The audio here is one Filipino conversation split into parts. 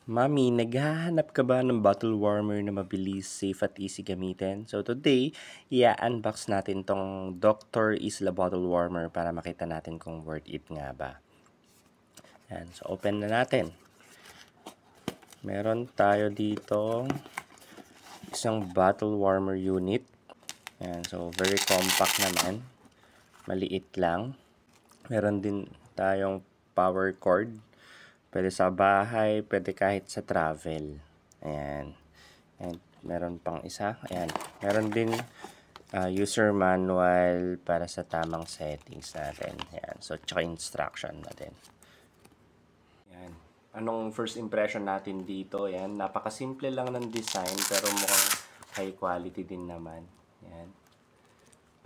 Mami, naghahanap ka ba ng bottle warmer na mabilis, safe at easy gamitin? So today, i-unbox natin tong Dr. Isla bottle warmer para makita natin kung worth it nga ba. Yan, so open na natin. Meron tayo dito isang bottle warmer unit. Yan, so very compact naman. Maliit lang. Meron din tayong power cord. Pwede sa bahay, pwede kahit sa travel. Ayan. And meron pang isa. Ayan. Meron din user manual para sa tamang settings natin. Ayan. So, tsaka instruction natin. Ayan. Anong first impression natin dito? Ayan. Napakasimple lang ng design pero mukhang high quality din naman. Ayan.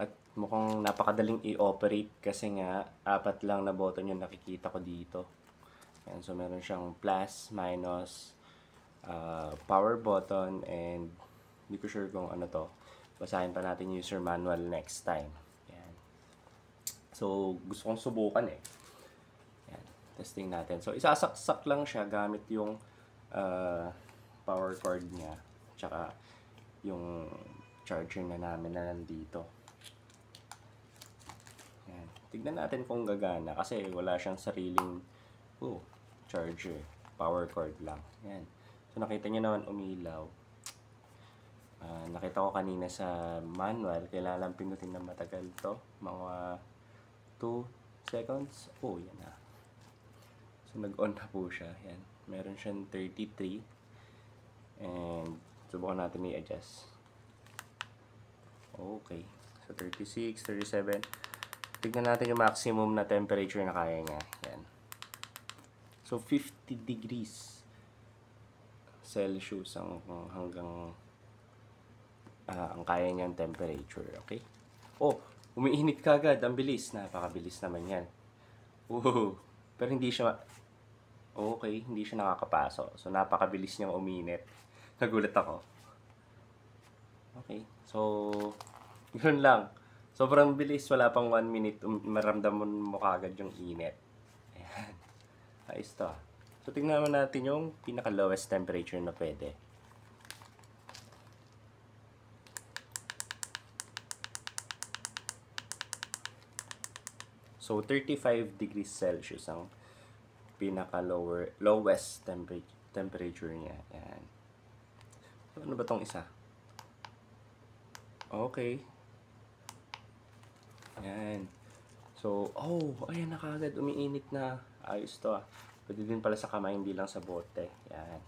At mukhang napakadaling i-operate kasi nga, 4 lang na button yung nakikita ko dito. Ayan, so meron siyang plus, minus, power button, and hindi ko sure kung ano to. Basahin pa natin user manual next time. Ayan. So, gusto kong subukan eh. Ayan, testing natin. So, isasaksak lang siya gamit yung power cord niya. Tsaka yung charger na namin na nandito. Ayan. Tignan natin kung gagana kasi wala siyang sariling charger, power cord lang. Yan. So, nakita nyo naman umilaw. Nakita ko kanina sa manual, kailangan pindutin na matagal to. Mga 2 seconds. Oh, yan na. So, nag-on na po siya. Yan. Meron siyang 33. And, subukan natin i-adjust. Okay. So, 36, 37. Tignan natin yung maximum na temperature na kaya niya. Yan. So, 50 degrees Celsius ang hanggang ang kaya niyang temperature. Okay? Oh, umiinit ka agad. Ang bilis. Napakabilis naman yan. Pero hindi siya okay, hindi siya nakakapaso. So, napakabilis niyang uminit. Nagulat ako. Okay. So, yun lang. Sobrang bilis. Wala pang 1 minute. Maramdaman mo kagad yung init. Ayan. Ayos to. So, tingnan naman natin yung pinaka-lowest temperature na pwede. So, 35 degrees Celsius ang lowest temperature niya. Ayan. So, ano ba tong isa? Okay. Ayan. So, ayan na kagad. Umiinit na. Ayos to ah. Pwede din pala sa kamay, hindi lang sa bote. Yan.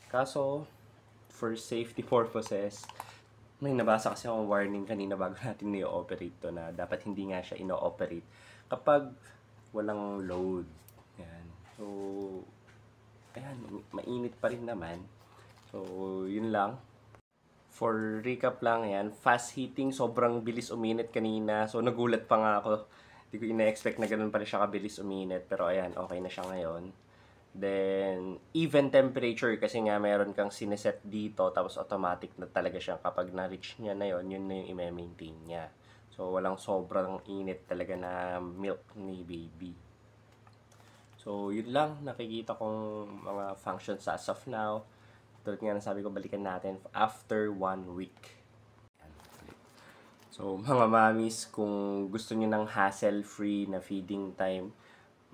Kaso, for safety purposes, may nabasa kasi akong warning kanina bago natin i-operate to na dapat hindi nga siya ino-operate kapag walang load. Yan. So, ayan, mainit pa rin naman. So, yun lang. For recap lang yan, fast heating, sobrang bilis uminit kanina. So, nagulat pa nga ako. Hindi ko ina-expect na ganun pa rin siya kabilis uminit. Pero ayan, okay na siya ngayon. Then, even temperature kasi nga meron kang sineset dito. Tapos automatic na talaga siya. Kapag na-reach niya na yun na yung i-maintain niya. So, walang sobrang init talaga na milk ni baby. So, yun lang. Nakikita kong mga functions as of now. Tulad nga nasabi ko, balikan natin after 1 week. So, mga mamis, kung gusto niyo ng hassle-free na feeding time,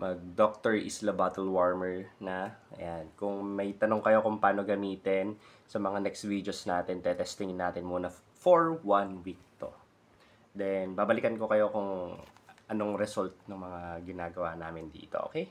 mag-Dr. Isla Bottle Warmer na. Ayan. Kung may tanong kayo kung paano gamitin, sa mga next videos natin, testingin natin muna for 1 week to. Then, babalikan ko kayo kung anong result ng mga ginagawa namin dito. Okay?